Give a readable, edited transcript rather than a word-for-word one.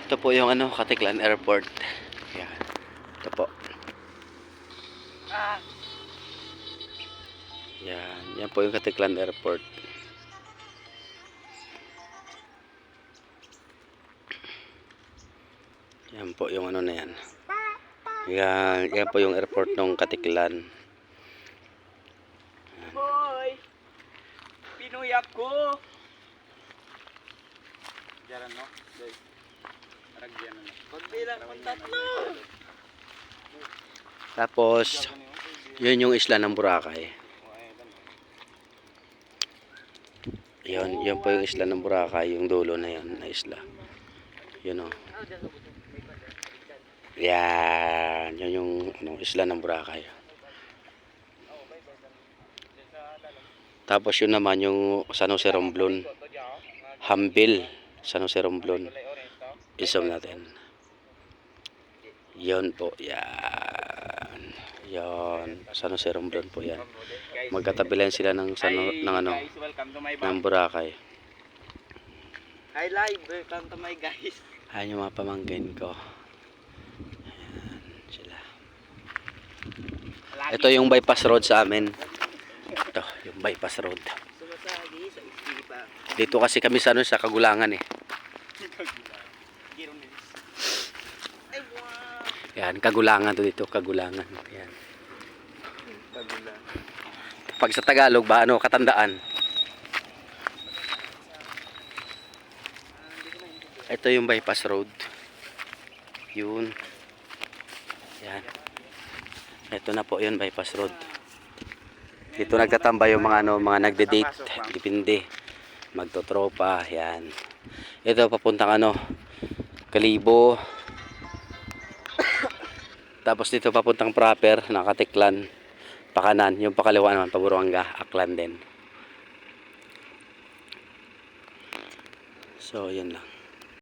Ito po yung ano, Katiklan Airport. Yan. Ito po. Yan. Yan po yung Katiklan Airport. Yan po yung ano na yan. Yan po yung airport ng Katiklan. Hoy! Pinoy ako! Diyan no? Aragyan na. Pagbilang kung tatlo! Tapos, yun yung isla ng Boracay. Yun po yung isla ng Boracay, yung dulo na yun na isla. Yun o. Yan, yun yung ano, isla ng Boracay. Tapos yun naman yung San Jose Romblon. Hambil, San Jose Romblon. Isom natin. Yun po, yan. Yan, San Jose Romblon po yan. Magkatabi lang sila ng ano, ng Boracay. Hi live, welcome to my guys. Ayan yung mga pamangkin ko. Ayan sila. Ito yung bypass road sa amin. Ito, yung bypass road. Sumasagi sa iskipa. Dito kasi kami sa, ano, sa Kagulangan eh. Ay, wow! Yan, Kagulangan to dito, Kagulangan. Yan. Pag sa Tagalog ba, ano, Katandaan. Ito yung bypass road. Yun. Yan. Ito na po yun, bypass road. Dito nagtatambay yung mga ano, mga nagde-date, depende. Magtotropa, yan. Ito papuntang ano, Kalibo. Tapos dito papuntang proper, Katiklan. Pakanan, yung pakaliwa naman, Paburuanga, Aklan din. So, yan lang.